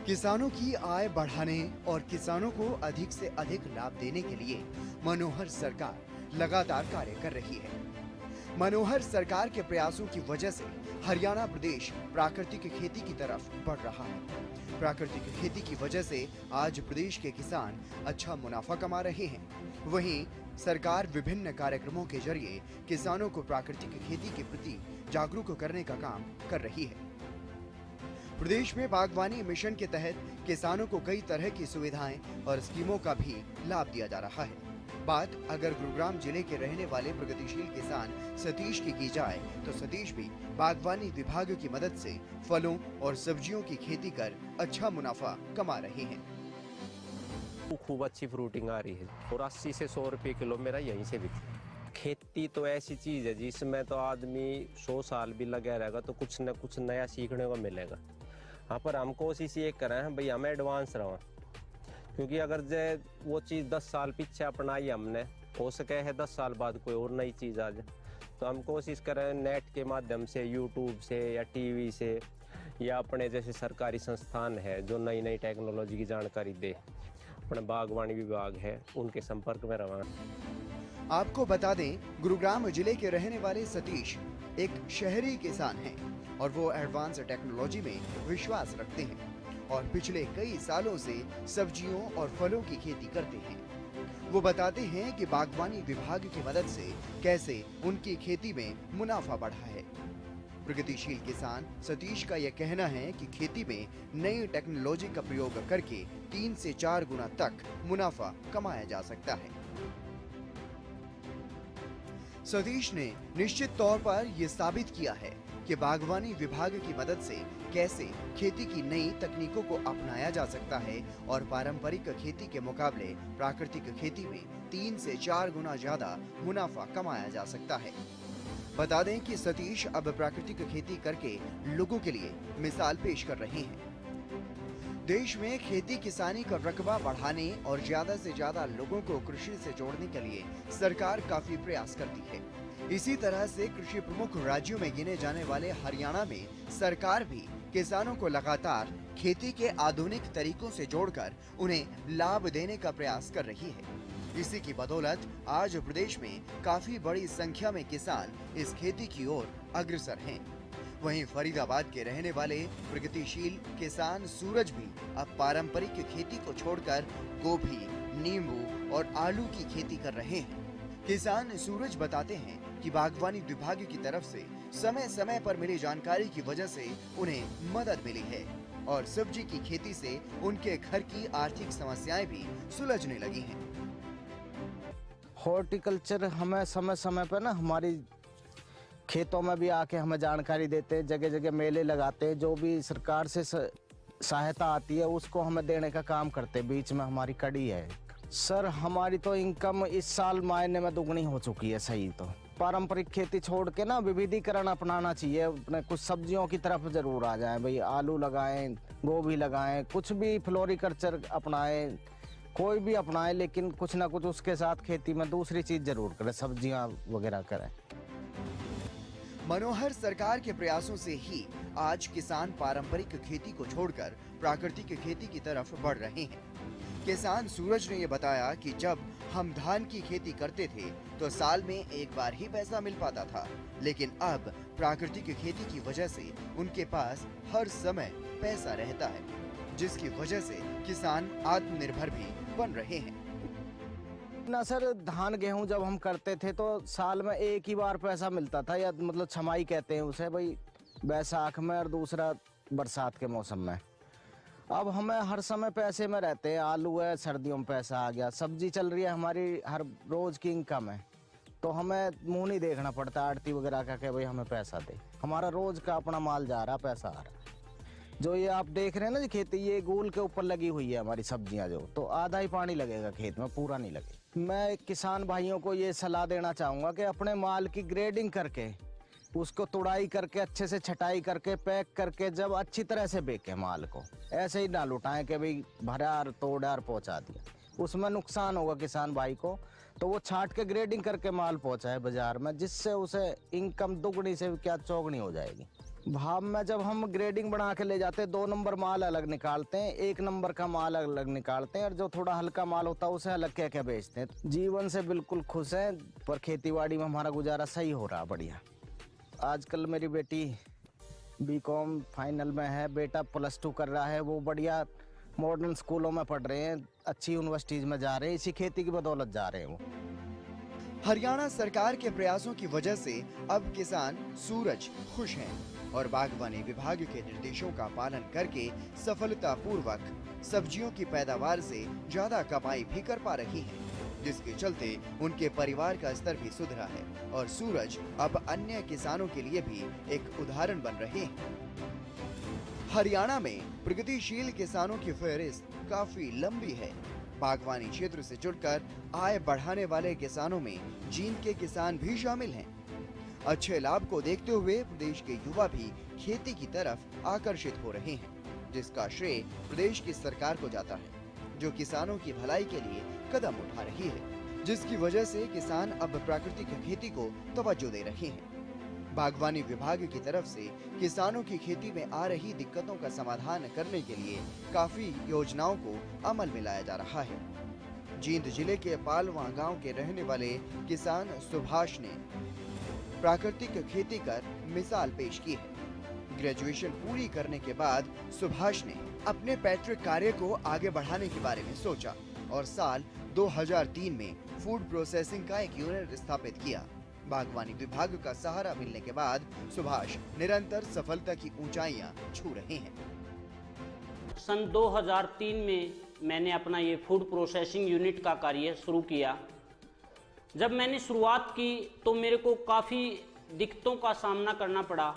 किसानों की आय बढ़ाने और किसानों को अधिक से अधिक लाभ देने के लिए मनोहर सरकार लगातार कार्य कर रही है। मनोहर सरकार के प्रयासों की वजह से हरियाणा प्रदेश प्राकृतिक खेती की तरफ बढ़ रहा है। प्राकृतिक खेती की वजह से आज प्रदेश के किसान अच्छा मुनाफा कमा रहे हैं। वहीं सरकार विभिन्न कार्यक्रमों के जरिए किसानों को प्राकृतिक खेती के प्रति जागरूक करने का काम कर रही है। प्रदेश में बागवानी मिशन के तहत किसानों को कई तरह की सुविधाएं और स्कीमों का भी लाभ दिया जा रहा है। बात अगर गुरुग्राम जिले के रहने वाले प्रगतिशील किसान सतीश की जाए तो सतीश भी बागवानी विभाग की मदद से फलों और सब्जियों की खेती कर अच्छा मुनाफा कमा रहे हैं। खूब अच्छी फ्रूटिंग आ रही है और 80 से 100 रुपए किलो मेरा यहीं से बिकता है। खेती तो ऐसी चीज है जिसमें तो आदमी 100 साल भी लगा रहेगा तो कुछ न कुछ नया सीखने को मिलेगा। हाँ, पर हम कोशिश ये कर रहे हैं भाई हमें एडवांस रहो, क्योंकि अगर वो चीज़ 10 साल पीछे अपनाई हमने, हो सके है 10 साल बाद कोई और नई चीज़ आ जाए। तो हम कोशिश कर रहे हैं नेट के माध्यम से, यूट्यूब से या टीवी से या अपने जैसे सरकारी संस्थान है जो नई नई टेक्नोलॉजी की जानकारी दे, अपने बागवानी विभाग है उनके संपर्क में रहा। आपको बता दें, गुरुग्राम जिले के रहने वाले सतीश एक शहरी किसान हैं और वो एडवांस टेक्नोलॉजी में विश्वास रखते हैं और पिछले कई सालों से सब्जियों और फलों की खेती करते हैं। वो बताते हैं कि बागवानी विभाग की मदद से कैसे उनकी खेती में मुनाफा बढ़ा है। प्रगतिशील किसान सतीश का यह कहना है कि खेती में नई टेक्नोलॉजी का प्रयोग करके 3 से 4 गुना तक मुनाफा कमाया जा सकता है। सतीश ने निश्चित तौर पर यह साबित किया है कि बागवानी विभाग की मदद से कैसे खेती की नई तकनीकों को अपनाया जा सकता है और पारंपरिक खेती के मुकाबले प्राकृतिक खेती में 3 से 4 गुना ज्यादा मुनाफा कमाया जा सकता है। बता दें कि सतीश अब प्राकृतिक खेती करके लोगों के लिए मिसाल पेश कर रहे हैं। देश में खेती किसानी का रकबा बढ़ाने और ज्यादा से ज्यादा लोगों को कृषि से जोड़ने के लिए सरकार काफी प्रयास करती है। इसी तरह से कृषि प्रमुख राज्यों में गिने जाने वाले हरियाणा में सरकार भी किसानों को लगातार खेती के आधुनिक तरीकों से जोड़कर उन्हें लाभ देने का प्रयास कर रही है। इसी की बदौलत आज प्रदेश में काफी बड़ी संख्या में किसान इस खेती की ओर अग्रसर हैं। वहीं फरीदाबाद के रहने वाले प्रगतिशील किसान सूरज भी अब पारंपरिक खेती को छोड़कर गोभी, नींबू और आलू की खेती कर रहे हैं। किसान सूरज बताते हैं कि बागवानी विभाग की तरफ से समय समय पर मिली जानकारी की वजह से उन्हें मदद मिली है और सब्जी की खेती से उनके घर की आर्थिक समस्याएं भी सुलझने लगी हैं। हॉर्टिकल्चर हमें समय समय पर ना हमारी खेतों में भी आके हमें जानकारी देते हैं, जगह जगह मेले लगाते हैं, जो भी सरकार से सहायता आती है उसको हमें देने का काम करते हैं। बीच में हमारी कड़ी है। सर, हमारी तो इनकम इस साल मायने में दुगनी हो चुकी है। सही तो पारंपरिक खेती छोड़ के ना विविधीकरण अपनाना चाहिए। अपने कुछ सब्जियों की तरफ जरूर आ जाएं भाई, आलू लगाएं, गोभी लगाएं, कुछ भी फ्लोरिकल्चर अपनाएं, कोई भी अपनाएं, लेकिन कुछ ना कुछ उसके साथ खेती में दूसरी चीज जरूर करें, सब्जियां वगैरह करें। मनोहर सरकार के प्रयासों से ही आज किसान पारंपरिक खेती को छोड़कर प्राकृतिक खेती की तरफ बढ़ रहे हैं। किसान सूरज ने यह बताया कि जब हम धान की खेती करते थे तो साल में एक बार ही पैसा मिल पाता था, लेकिन अब प्राकृतिक खेती की वजह से उनके पास हर समय पैसा रहता है, जिसकी वजह से किसान आत्मनिर्भर भी बन रहे हैं। ना सर, धान गेहूं जब हम करते थे तो साल में एक ही बार पैसा मिलता था, या मतलब छमाई कहते हैं उसे भाई, बैसाख में और दूसरा बरसात के मौसम में। अब हमें हर समय पैसे में रहते हैं। आलू है, सर्दियों में पैसा आ गया, सब्जी चल रही है, हमारी हर रोज की इनकम है, तो हमें मुंह नहीं देखना पड़ता आड़ती वगैरह का कि भाई हमें पैसा दे। हमारा रोज का अपना माल जा रहा, पैसा आ रहा। जो ये आप देख रहे हैं ना जी खेती, ये गोल के ऊपर लगी हुई है हमारी सब्जियां, जो तो आधा ही पानी लगेगा खेत में, पूरा नहीं लगेगा। मैं किसान भाइयों को ये सलाह देना चाहूँगा कि अपने माल की ग्रेडिंग करके, उसको तुड़ाई करके, अच्छे से छटाई करके, पैक करके जब अच्छी तरह से बेचे माल को, ऐसे ही ना लुटाएं कि भाई भरार तोड़ार पहुँचा दिया, उसमें नुकसान होगा किसान भाई को। तो वो छाट के ग्रेडिंग करके माल पहुँचाए बाजार में, जिससे उसे इनकम दुगनी से क्या चौगनी हो जाएगी। भाव में जब हम ग्रेडिंग बना के ले जाते हैं, 2 नंबर माल अलग निकालते हैं, 1 नंबर का माल अलग निकालते हैं, और जो थोड़ा हल्का माल होता है उसे अलग क्या बेचते हैं। जीवन से बिल्कुल खुश हैं, पर खेतीबाड़ी में हमारा गुजारा सही हो रहा बढ़िया। आजकल मेरी बेटी बीकॉम फाइनल में है, बेटा +2 कर रहा है, वो बढ़िया मॉडर्न स्कूलों में पढ़ रहे हैं, अच्छी यूनिवर्सिटीज में जा रहे हैं, इसी खेती की बदौलत जा रहे हैं वो। हरियाणा सरकार के प्रयासों की वजह से अब किसान सूरज खुश हैं और बागवानी विभाग के निर्देशों का पालन करके सफलतापूर्वक सब्जियों की पैदावार से ज्यादा कमाई भी कर पा रही हैं, जिसके चलते उनके परिवार का स्तर भी सुधरा है और सूरज अब अन्य किसानों के लिए भी एक उदाहरण बन रहे हैं। हरियाणा में प्रगतिशील किसानों की फहरिस्त काफी लंबी है। बागवानी क्षेत्र से जुड़कर आय बढ़ाने वाले किसानों में जींद के किसान भी शामिल हैं। अच्छे लाभ को देखते हुए प्रदेश के युवा भी खेती की तरफ आकर्षित हो रहे हैं, जिसका श्रेय प्रदेश की सरकार को जाता है, जो किसानों की भलाई के लिए कदम उठा रही है, जिसकी वजह से किसान अब प्राकृतिक खेती को तवज्जो दे रहे हैं। बागवानी विभाग की तरफ से किसानों की खेती में आ रही दिक्कतों का समाधान करने के लिए काफी योजनाओं को अमल में लाया जा रहा है। जींद जिले के पालवा गांव के रहने वाले किसान सुभाष ने प्राकृतिक खेती कर मिसाल पेश की है। ग्रेजुएशन पूरी करने के बाद सुभाष ने अपने पैतृक कार्य को आगे बढ़ाने के बारे में सोचा और साल 2003 में फूड प्रोसेसिंग का एक यूनिट स्थापित किया। बागवानी विभाग का सहारा मिलने के बाद सुभाष निरंतर सफलता की ऊंचाइयां छू रहे हैं। सन 2003 में मैंने अपना ये फूड प्रोसेसिंग यूनिट का कार्य शुरू किया। जब मैंने शुरुआत की तो मेरे को काफ़ी दिक्कतों का सामना करना पड़ा,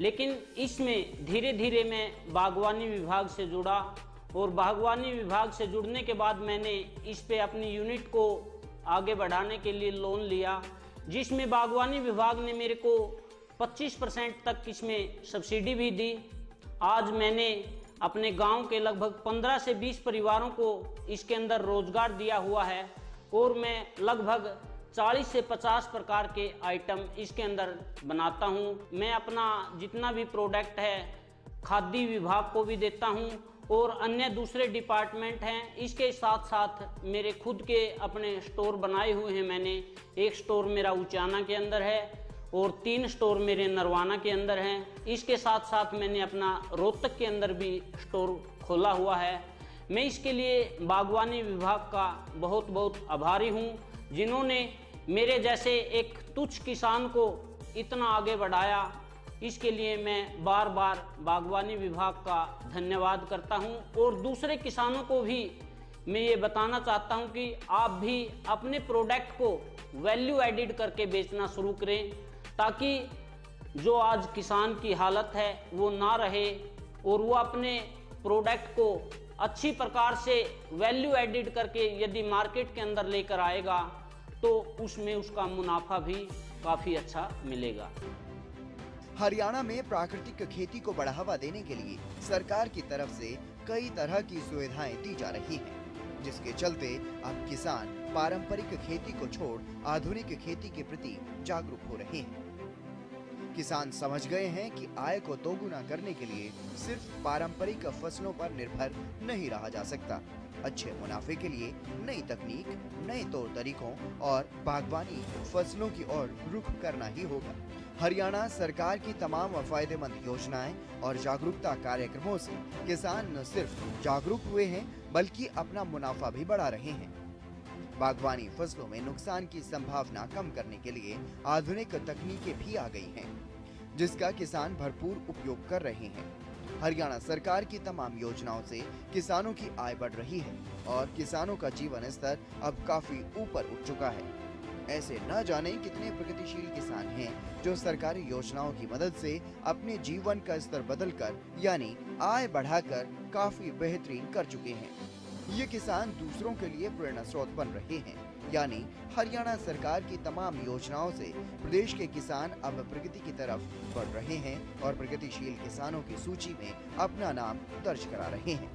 लेकिन इसमें धीरे धीरे मैं बागवानी विभाग से जुड़ा और बागवानी विभाग से जुड़ने के बाद मैंने इस पे अपनी यूनिट को आगे बढ़ाने के लिए लोन लिया, जिसमें बागवानी विभाग ने मेरे को 25% तक इसमें सब्सिडी भी दी। आज मैंने अपने गांव के लगभग 15 से 20 परिवारों को इसके अंदर रोजगार दिया हुआ है और मैं लगभग 40 से 50 प्रकार के आइटम इसके अंदर बनाता हूं। मैं अपना जितना भी प्रोडक्ट है खाद्य विभाग को भी देता हूं और अन्य दूसरे डिपार्टमेंट हैं। इसके साथ साथ मेरे खुद के अपने स्टोर बनाए हुए हैं। मैंने एक स्टोर मेरा उचाना के अंदर है और 3 स्टोर मेरे नरवाना के अंदर हैं। इसके साथ साथ मैंने अपना रोहतक के अंदर भी स्टोर खोला हुआ है। मैं इसके लिए बागवानी विभाग का बहुत बहुत आभारी हूं, जिन्होंने मेरे जैसे एक तुच्छ किसान को इतना आगे बढ़ाया। इसके लिए मैं बार बार बागवानी विभाग का धन्यवाद करता हूं और दूसरे किसानों को भी मैं ये बताना चाहता हूं कि आप भी अपने प्रोडक्ट को वैल्यू एडिड करके बेचना शुरू करें, ताकि जो आज किसान की हालत है वो ना रहे और वो अपने प्रोडक्ट को अच्छी प्रकार से वैल्यू एडिड करके यदि मार्केट के अंदर लेकर आएगा तो उसमें उसका मुनाफा भी काफ़ी अच्छा मिलेगा। हरियाणा में प्राकृतिक खेती को बढ़ावा देने के लिए सरकार की तरफ से कई तरह की सुविधाएं दी जा रही हैं, जिसके चलते अब किसान पारंपरिक खेती को छोड़ आधुनिक खेती के प्रति जागरूक हो रहे हैं। किसान समझ गए हैं कि आय को दोगुना करने के लिए सिर्फ पारंपरिक फसलों पर निर्भर नहीं रहा जा सकता। अच्छे मुनाफे के लिए नई तकनीक, नए तौर तरीकों और बागवानी फसलों की ओर रुख करना ही होगा। हरियाणा सरकार की तमाम फायदेमंद योजनाएं और जागरूकता कार्यक्रमों से किसान न सिर्फ जागरूक हुए हैं बल्कि अपना मुनाफा भी बढ़ा रहे हैं। बागवानी फसलों में नुकसान की संभावना कम करने के लिए आधुनिक तकनीकें भी आ गई हैं, जिसका किसान भरपूर उपयोग कर रहे हैं। हरियाणा सरकार की तमाम योजनाओं से किसानों की आय बढ़ रही है और किसानों का जीवन स्तर अब काफी ऊपर उठ चुका है। ऐसे न जाने कितने प्रगतिशील किसान हैं जो सरकारी योजनाओं की मदद से अपने जीवन का स्तर बदलकर यानी आय बढ़ाकर काफी बेहतरीन कर चुके हैं। ये किसान दूसरों के लिए प्रेरणा स्रोत बन रहे हैं, यानी हरियाणा सरकार की तमाम योजनाओं से प्रदेश के किसान अब प्रगति की तरफ बढ़ रहे हैं और प्रगतिशील किसानों की सूची में अपना नाम दर्ज करा रहे हैं।